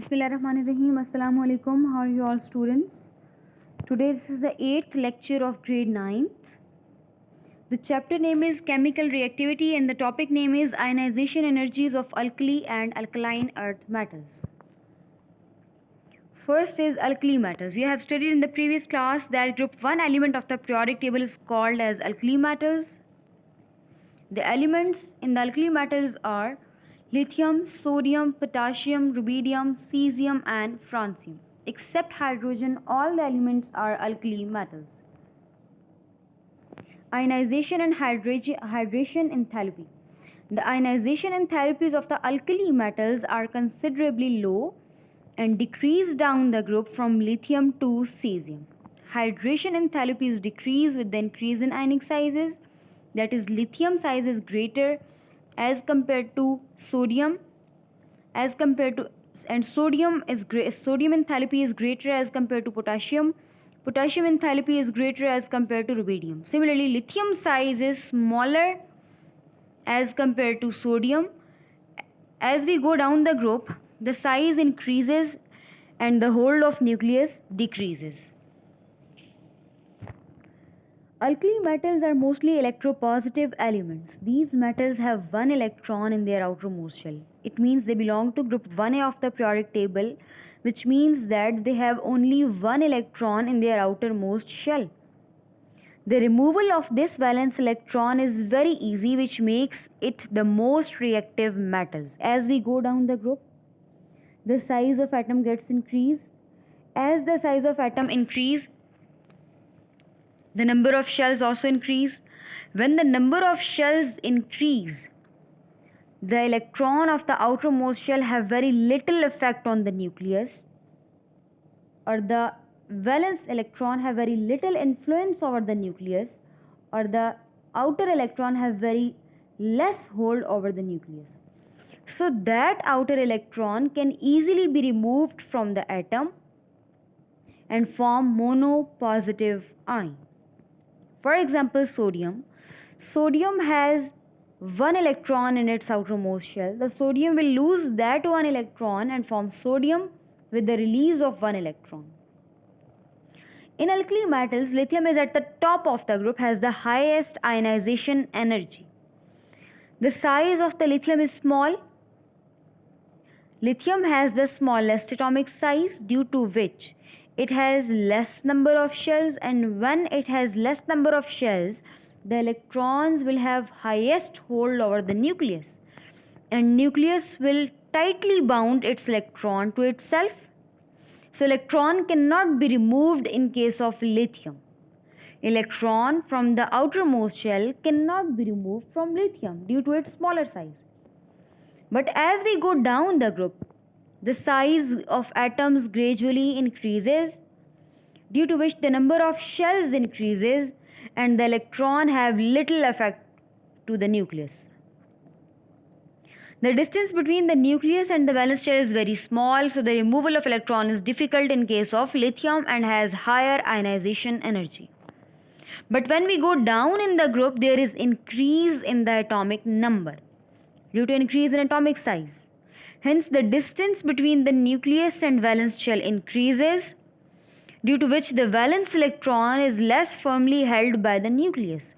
Bismillahirrahmanirrahim. Assalamu alaikum. How are you all students? Today this is the 8th lecture of grade 9th. The chapter name is Chemical Reactivity and the topic name is Ionization Energies of Alkali and Alkaline Earth Metals. First is alkali metals. You have studied in the previous class that group 1 element of the periodic table is called as alkali metals. The elements in the alkali metals are lithium, sodium, potassium, rubidium, cesium and francium. Except hydrogen, all the elements are alkali metals. Ionization and hydration enthalpy. The ionization enthalpies of the alkali metals are considerably low and decrease down the group from lithium to cesium. Hydration enthalpies decrease with the increase in ionic sizes, that is lithium size is greater as compared to sodium, and sodium enthalpy is greater as compared to potassium. Potassium enthalpy is greater as compared to rubidium. Similarly, lithium size is smaller as compared to sodium. As we go down the group, the size increases and the hold of nucleus decreases. Alkali metals are mostly electropositive elements. These metals have one electron in their outermost shell. It means they belong to group 1A of the periodic table, which means that they have only one electron in their outermost shell. The removal of this valence electron is very easy, which makes it the most reactive metals. As we go down the group, the size of atom gets increased. As the size of atom increase, the number of shells also increase. When the number of shells increase, the electron of the outermost shell have very little effect on the nucleus, or the valence electron have very little influence over the nucleus, or the outer electron have very less hold over the nucleus. So that outer electron can easily be removed from the atom and form monopositive ion. For example, sodium. Sodium has one electron in its outermost shell. The sodium will lose that one electron and form sodium with the release of one electron. In alkali metals, lithium is at the top of the group, has the highest ionization energy. The size of the lithium is small. Lithium has the smallest atomic size, due to which it has less number of shells, and when it has less number of shells, the electrons will have highest hold over the nucleus, and nucleus will tightly bound its electron to itself. So electron cannot be removed in case of lithium. Electron from the outermost shell cannot be removed from lithium due to its smaller size. But as we go down the group, the size of atoms gradually increases, due to which the number of shells increases and the electron have little effect to the nucleus. The distance between the nucleus and the valence shell is very small, so the removal of electron is difficult in case of lithium and has higher ionization energy. But when we go down in the group, there is increase in the atomic number due to increase in atomic size. Hence, the distance between the nucleus and valence shell increases, due to which the valence electron is less firmly held by the nucleus,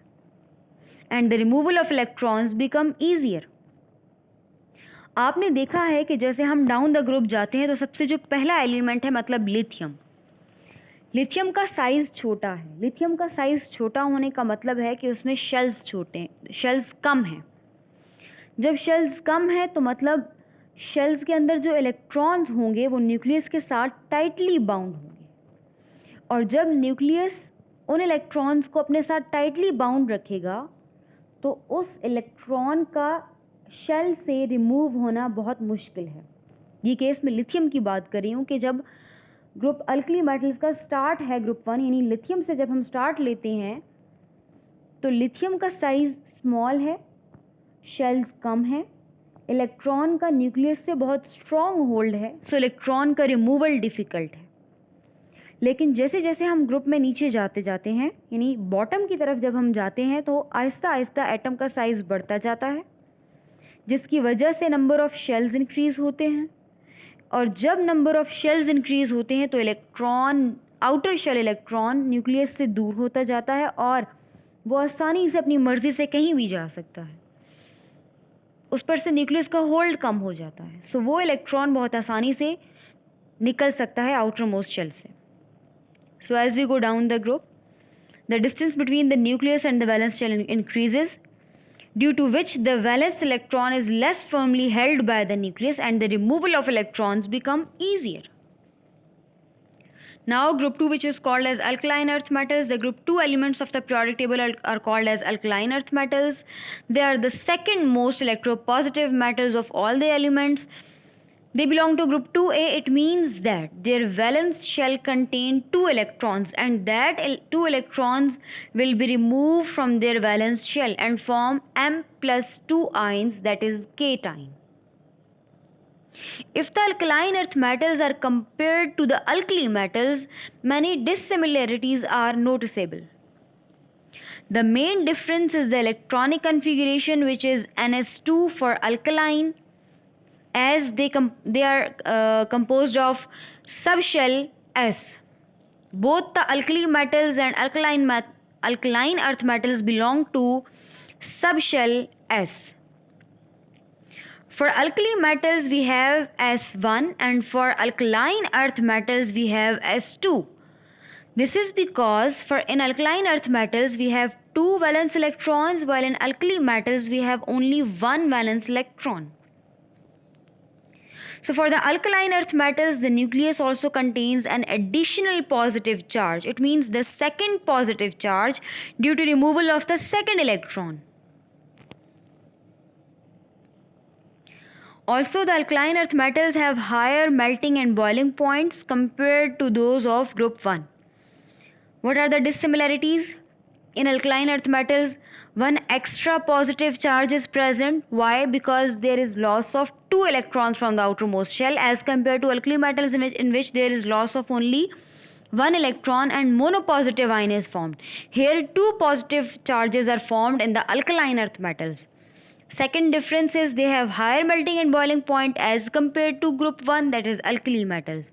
and the removal of electrons become easier. आपने देखा है कि जैसे हम down the group जाते हैं तो सबसे जो पहला एलिमेंट है मतलब लिथियम, लिथियम का साइज़ छोटा है. लिथियम का साइज़ छोटा होने का मतलब है कि उसमें शेल्स कम हैं. जब शेल्स कम है तो मतलब शेल्स के अंदर जो इलेक्ट्रॉन्स होंगे वो न्यूक्लियस के साथ टाइटली बाउंड होंगे, और जब न्यूक्लियस उन इलेक्ट्रॉन्स को अपने साथ टाइटली बाउंड रखेगा तो उस इलेक्ट्रॉन का शेल से रिमूव होना बहुत मुश्किल है. ये केस में लिथियम की बात कर रही हूँ कि जब ग्रुप अल्कली मेटल्स का स्टार्ट है ग्रुप 1, यानी लिथियम से जब हम स्टार्ट लेते हैं तो लिथियम का साइज़ स्मॉल है, शेल्स कम है, इलेक्ट्रॉन का न्यूक्लियस से बहुत स्ट्रॉन्ग होल्ड है, सो इलेक्ट्रॉन का रिमूवल डिफ़िकल्ट है. लेकिन जैसे जैसे हम ग्रुप में नीचे जाते हैं, यानी बॉटम की तरफ जब हम जाते हैं तो आहिस्ता आहिस्ता एटम का साइज़ बढ़ता जाता है, जिसकी वजह से नंबर ऑफ़ शेल्स इंक्रीज़ होते हैं और जब नंबर ऑफ शेल्स इंक्रीज होते हैं तो electron, outer shell electron nucleus से दूर होता जाता है और वो आसानी से अपनी मर्जी से कहीं भी जा सकता है, उस पर से न्यूक्लियस का होल्ड कम हो जाता है। सो वो इलेक्ट्रॉन बहुत आसानी से निकल सकता है आउटर मोस्ट शेल से। So as we go down the group, the distance between the nucleus and the valence shell increases, due to which the valence electron is less firmly held by the nucleus and the removal of electrons become easier. Now group 2, which is called as alkaline earth metals, the group 2 elements of the periodic table are called as alkaline earth metals. They are the second most electropositive metals of all the elements. They belong to group 2a. It means that their valence shell contain 2 electrons and that 2 electrons will be removed from their valence shell and form M plus 2 ions, that is cation. If the alkaline earth metals are compared to the alkali metals, many dissimilarities are noticeable. The main difference is the electronic configuration, which is Ns2 for alkaline, as they are composed of subshell S. Both the alkali metals and alkaline earth metals belong to subshell S. For alkali metals we have S1 and for alkaline earth metals we have S2. This is because in alkaline earth metals we have 2 valence electrons, while in alkali metals we have only 1 valence electron. So for the alkaline earth metals, the nucleus also contains an additional positive charge. It means the second positive charge due to removal of the second electron. Also, the alkaline earth metals have higher melting and boiling points compared to those of group 1. What are the dissimilarities? In alkaline earth metals, one extra positive charge is present. Why? Because there is loss of 2 electrons from the outermost shell, as compared to alkali metals in which there is loss of only 1 electron and monopositive ion is formed. Here 2 positive charges are formed in the alkaline earth metals. Second difference is they have higher melting and boiling point as compared to group 1, that is alkali metals.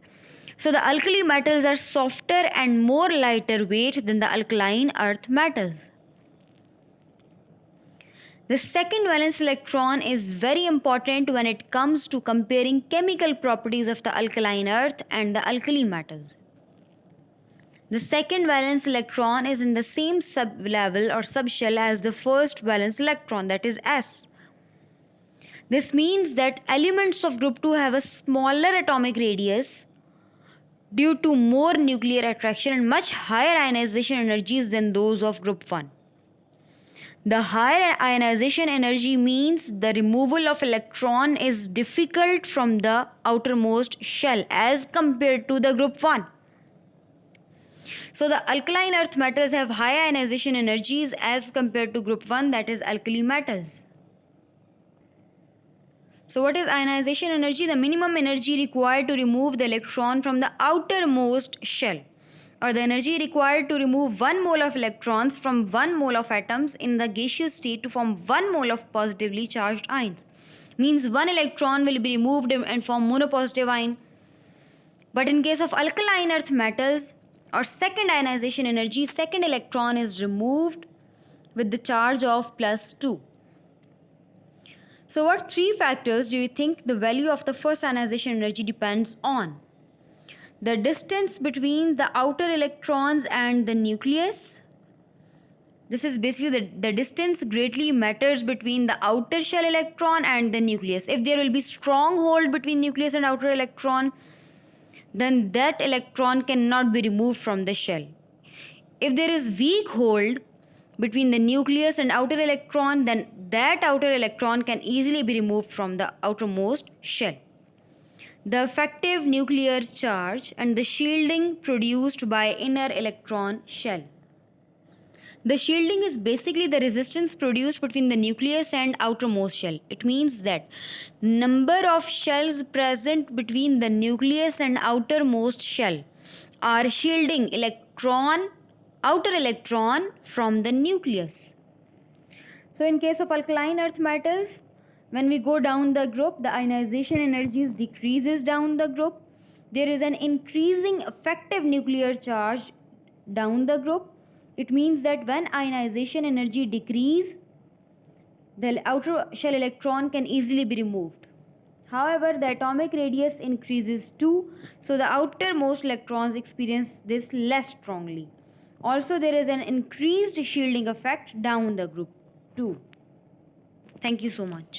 So the alkali metals are softer and more lighter weight than the alkaline earth metals. The second valence electron is very important when it comes to comparing chemical properties of the alkaline earth and the alkali metals. The second valence electron is in the same sub-level or subshell as the first valence electron, that is S. This means that elements of group 2 have a smaller atomic radius due to more nuclear attraction and much higher ionization energies than those of group 1. The higher ionization energy means the removal of electron is difficult from the outermost shell as compared to the group 1. So the alkaline earth metals have high ionization energies as compared to group 1, that is alkali metals. So what is ionization energy? The minimum energy required to remove the electron from the outermost shell, or the energy required to remove 1 mole of electrons from 1 mole of atoms in the gaseous state to form 1 mole of positively charged ions. Means 1 electron will be removed and form monopositive ion. But in case of alkaline earth metals or second ionization energy, second electron is removed with the charge of +2. So what 3 factors do you think the value of the first ionization energy depends on? The distance between the outer electrons and the nucleus. This is basically the distance greatly matters between the outer shell electron and the nucleus. If there will be strong hold between nucleus and outer electron, then that electron cannot be removed from the shell. If there is weak hold between the nucleus and outer electron, then that outer electron can easily be removed from the outermost shell. The effective nuclear charge and the shielding produced by inner electron shell. The shielding is basically the resistance produced between the nucleus and outermost shell. It means that number of shells present between the nucleus and outermost shell are shielding outer electron from the nucleus. So in case of alkaline earth metals, When we go down the group, the ionization energies decreases down the group. There is an increasing effective nuclear charge down the group. It means that when ionization energy decrease, the outer shell electron can easily be removed. However, the atomic radius increases too, so the outermost electrons experience this less strongly. Also, there is an increased shielding effect down the group too. Thank you so much.